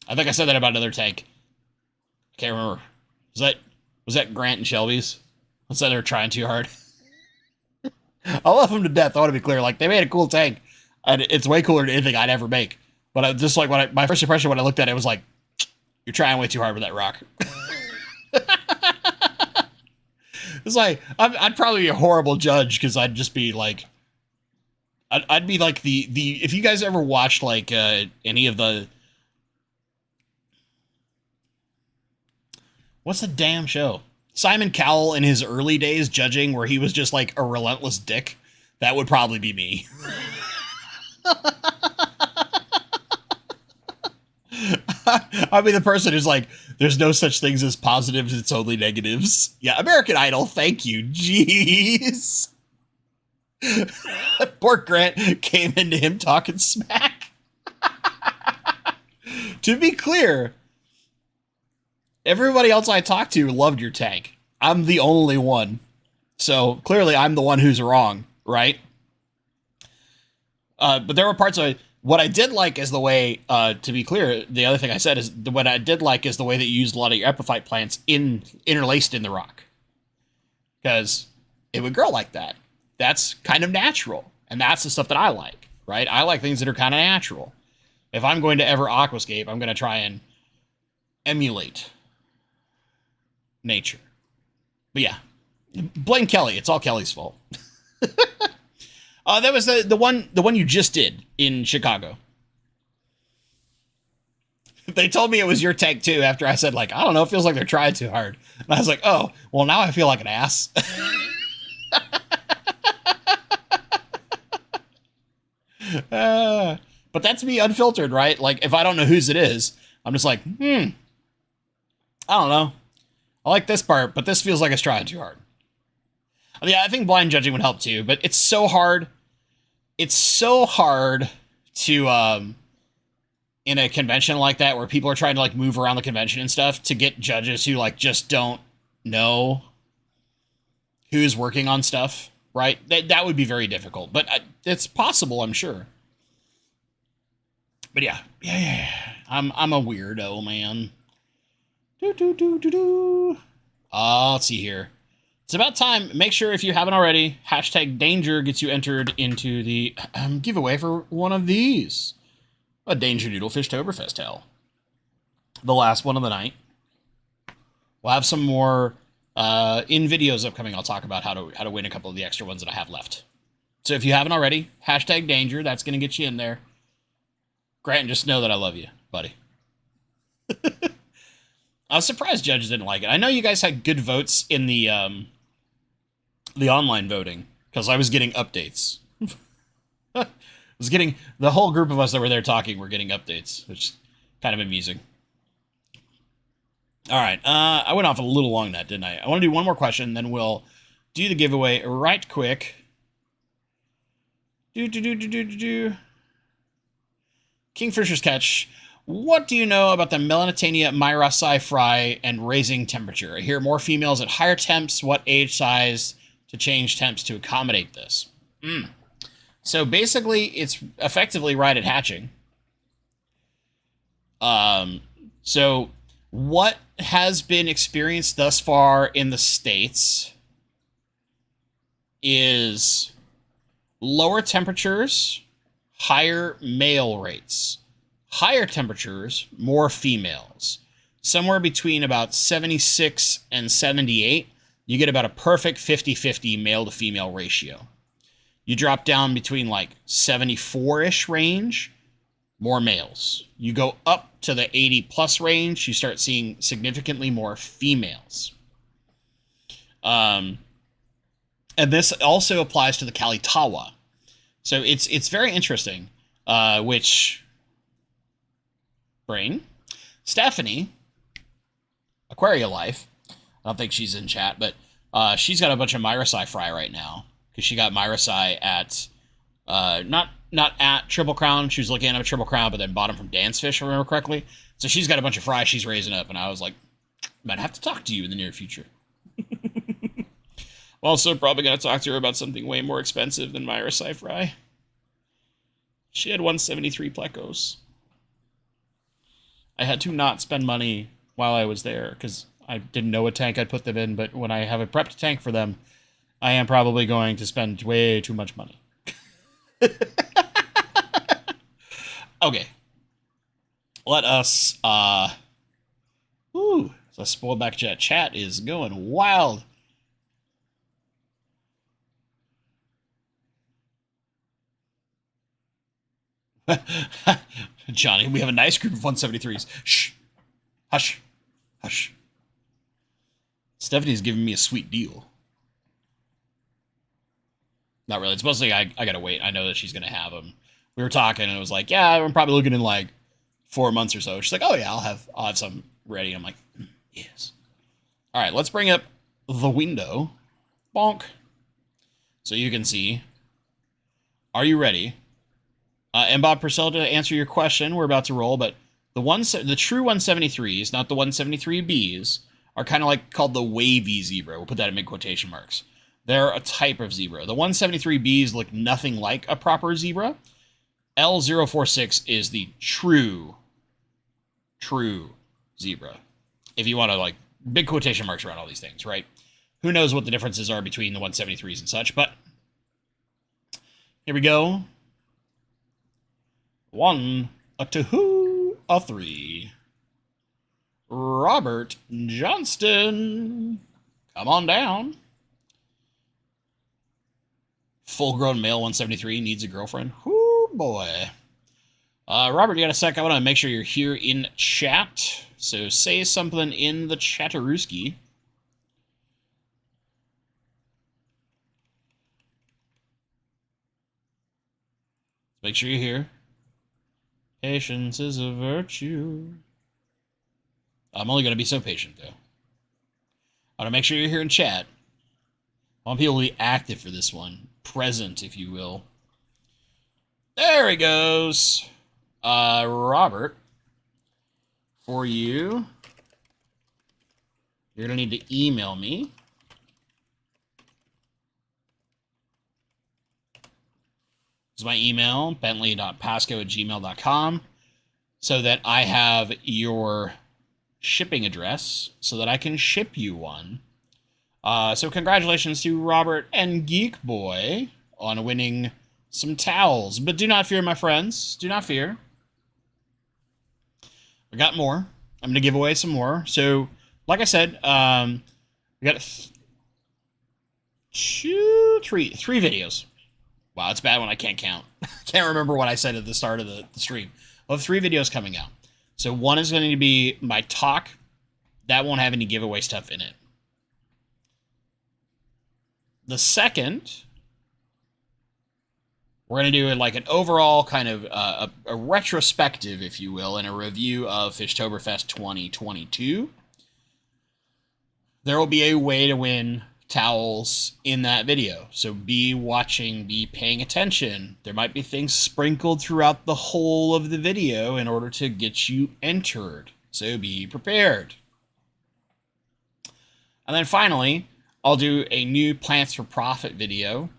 I think I said that about another tank. I can't remember. Was that Grant and Shelby's? I said they were trying too hard. I love them to death. I want to be clear. Like, they made a cool tank, and it's way cooler than anything I'd ever make. But I just like my first impression when I looked at it was like, you're trying way too hard with that rock. It's like, I'd probably be a horrible judge because I'd just be like, I'd be like the if you guys ever watched like any of the, what's the damn show? Simon Cowell in his early days judging, where he was just like a relentless dick. That would probably be me. I'd be the person who's like, there's no such things as positives, it's only negatives. Yeah, American Idol, thank you. Jeez. Poor Grant came into him talking smack. To be clear, everybody else I talked to loved your tank. I'm the only one. So clearly I'm the one who's wrong, right? But there were parts of it. What I did like is the way, to be clear, the other thing I said is what I did like is the way that you used a lot of your epiphyte plants interlaced in the rock. Because it would grow like that. That's kind of natural. And that's the stuff that I like. right? I like things that are kind of natural. If I'm going to ever aquascape, I'm going to try and emulate nature. But yeah, blame Kelly. It's all Kelly's fault. That was the one you just did in Chicago. They told me it was your tank too after I said, like, I don't know, it feels like they're trying too hard. And I was like, oh, well, now I feel like an ass. But that's me unfiltered, right? Like, if I don't know whose it is, I'm just like, I don't know. I like this part, but this feels like it's trying too hard. Yeah, I think blind judging would help too, but it's so hard. It's so hard to, in a convention like that where people are trying to like move around the convention and stuff to get judges who like just don't know who's working on stuff, right? That would be very difficult, but it's possible, I'm sure. But yeah. I'm a weirdo, man. Let's see here. It's about time. Make sure if you haven't already, #danger gets you entered into the giveaway for one of these. A Danger Noodle Fishtoberfest hell. The last one of the night. We'll have some more in videos upcoming. I'll talk about how to win a couple of the extra ones that I have left. So if you haven't already, #danger. That's going to get you in there. Grant, just know that I love you, buddy. I was surprised judges didn't like it. I know you guys had good votes in the online voting because I was getting updates. Was getting the whole group of us that were there talking were getting updates, which is kind of amusing. All right, I went off a little long that, didn't I? I want to do one more question, then we'll do the giveaway right quick. Kingfisher's Catch. What do you know about the Melanitania myraci fry and raising temperature? I hear more females at higher temps. What age size to change temps to accommodate this? So basically, it's effectively right at hatching. So what has been experienced thus far in the States is lower temperatures, higher male rates. Higher temperatures, more females. Somewhere between about 76 and 78, you get about a perfect 50-50 male to female ratio. You drop down between like 74-ish range, more males. You go up to the 80-plus range, you start seeing significantly more females. And this also applies to the Kalitawa. So it's very interesting, which... Brain. Stephanie, Aquaria Life, I don't think she's in chat, but she's got a bunch of myraci fry right now. Because she got myraci at, not at Triple Crown. She was looking at a Triple Crown, but then bought them from Dan's Fish, if I remember correctly. So she's got a bunch of fry she's raising up, and I was like, might have to talk to you in the near future. I'm also probably going to talk to her about something way more expensive than myraci fry. She had 173 plecos. I had to not spend money while I was there, because I didn't know what tank I'd put them in, but when I have a prepped tank for them, I am probably going to spend way too much money. Okay. Let us, the spoiled back chat is going wild. Johnny, we have a nice group of 173s. Shh. Hush. Hush. Stephanie's giving me a sweet deal. Not really. It's mostly I gotta wait. I know that she's gonna have them. We were talking, and it was like, yeah, I'm probably looking in like 4 months or so. She's like, oh yeah, I'll have some ready. I'm like, yes. All right, let's bring up the window. Bonk. So you can see. Are you ready? And Bob Purcell, to answer your question, we're about to roll, but the true 173s, not the 173Bs, are kind of like called the wavy zebra. We'll put that in mid quotation marks. They're a type of zebra. The 173Bs look nothing like a proper zebra. L046 is the true zebra. If you want to, like, big quotation marks around all these things, right? Who knows what the differences are between the 173s and such, but here we go. 1, a 2, a 3. Robert Johnston. Come on down. Full-grown male 173 needs a girlfriend. Whoo, boy. Robert, you got a sec? I want to make sure you're here in chat. So say something in the chatterooski. Make sure you're here. Patience is a virtue. I'm only going to be so patient, though. I want to make sure you're here in chat. I want people to be active for this one. Present, if you will. There he goes. Robert, for you, you're going to need to email me. This is my email, bentley.pasco@gmail.com, so that I have your shipping address so that I can ship you one. So congratulations to Robert and Geek Boy on winning some towels. But do not fear, my friends. Do not fear. I got more. I'm going to give away some more. So, like I said, we got three videos. Wow, it's bad when I can't count. Can't remember what I said at the start of the stream. I'll have 3 videos coming out. So one is going to be my talk. That won't have any giveaway stuff in it. The second, we're going to do like an overall kind of a retrospective, if you will, and a review of Fishtober Fest 2022. There will be a way to win towels in that video. So be watching, be paying attention. There might be things sprinkled throughout the whole of the video in order to get you entered. So be prepared. And then finally, I'll do a new Plants for Profit video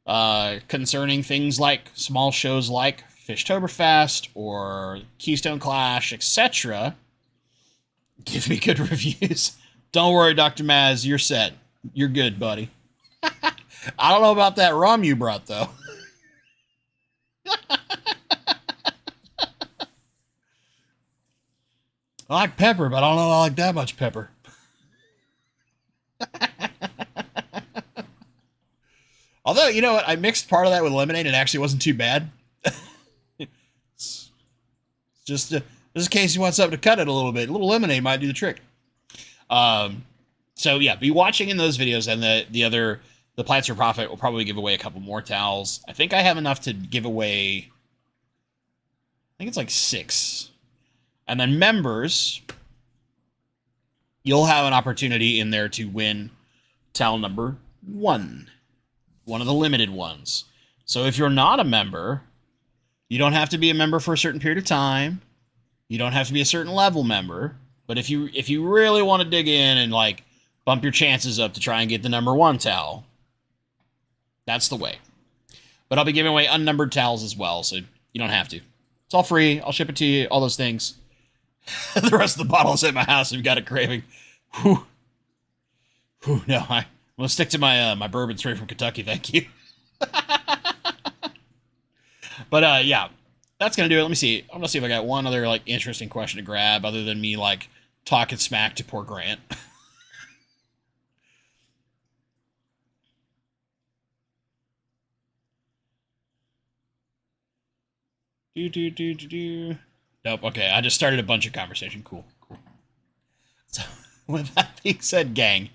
concerning things like small shows like Fishtober Fest or Keystone Clash, etc. Give me good reviews. Don't worry, Dr. Maz, you're set. You're good, buddy. I don't know about that rum you brought, though. I like pepper, but I don't know I like that much pepper. Although, you know what? I mixed part of that with lemonade. It actually wasn't too bad. Just in case you want something to cut it a little bit. A little lemonade might do the trick. So yeah, be watching in those videos, and the Plants for Profit will probably give away a couple more towels. I think I have enough to give away, I think it's like 6. And then members, you'll have an opportunity in there to win towel number 1. One of the limited ones. So if you're not a member, you don't have to be a member for a certain period of time. You don't have to be a certain level member. But if you really want to dig in and like bump your chances up to try and get the number 1 towel, that's the way. But I'll be giving away unnumbered towels as well, so you don't have to. It's all free. I'll ship it to you, all those things. The rest of the bottles at my house, I've got a craving. Whew. No, I'm going to stick to my my bourbon straight from Kentucky, thank you. But yeah, that's going to do it. Let me see. I'm going to see if I got one other like interesting question to grab other than me like talking smack to poor Grant. Nope, okay, I just started a bunch of conversation. Cool. So, with that being said, gang,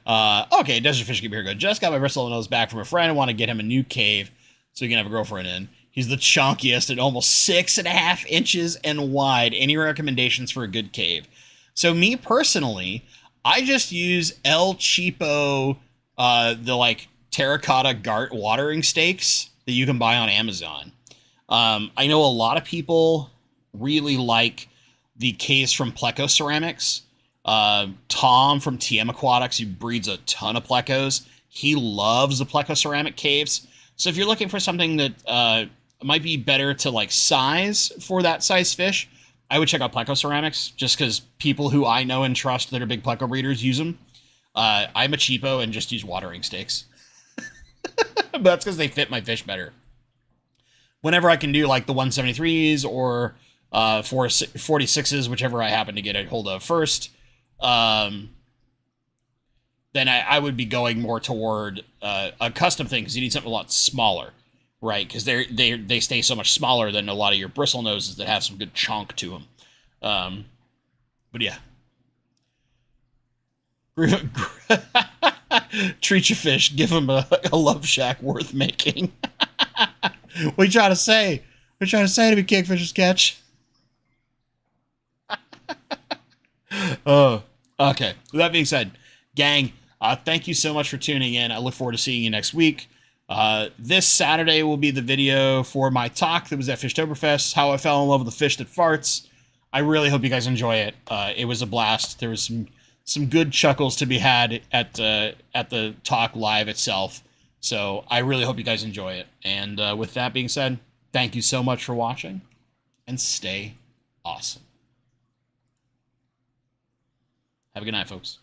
okay, Desert Fish Keep Here Go. Just got my bristle nose back from a friend. I want to get him a new cave so he can have a girlfriend in. He's the chonkiest at almost 6.5 inches and wide. Any recommendations for a good cave? So me personally, I just use El Cheapo, the like terracotta Gart watering stakes that you can buy on Amazon. I know a lot of people really like the caves from Pleco Ceramics. Tom from TM Aquatics, who breeds a ton of plecos, he loves the Pleco ceramic caves. So if you're looking for something that might be better to like size for that size fish, I would check out Pleco Ceramics, just because people who I know and trust that are big Pleco breeders use them. I'm a cheapo and just use watering stakes. But that's because they fit my fish better. whenever I can do like the 173s or 46s, whichever I happen to get a hold of first, then I would be going more toward a custom thing, because you need something a lot smaller, right? Because they stay so much smaller than a lot of your bristle noses that have some good chunk to them. But yeah. Treat your fish. Give them a love shack worth making. What are you trying to say? What are you trying to say to me, Kingfisher Sketch? Oh, okay. With that being said, gang, thank you so much for tuning in. I look forward to seeing you next week. This Saturday will be the video for my talk that was at Fishtober Fest, how I fell in love with the fish that farts. I really hope you guys enjoy it. It was a blast. There was some good chuckles to be had at the talk live itself. So I really hope you guys enjoy it. And with that being said, thank you so much for watching, and stay awesome. Have a good night, folks.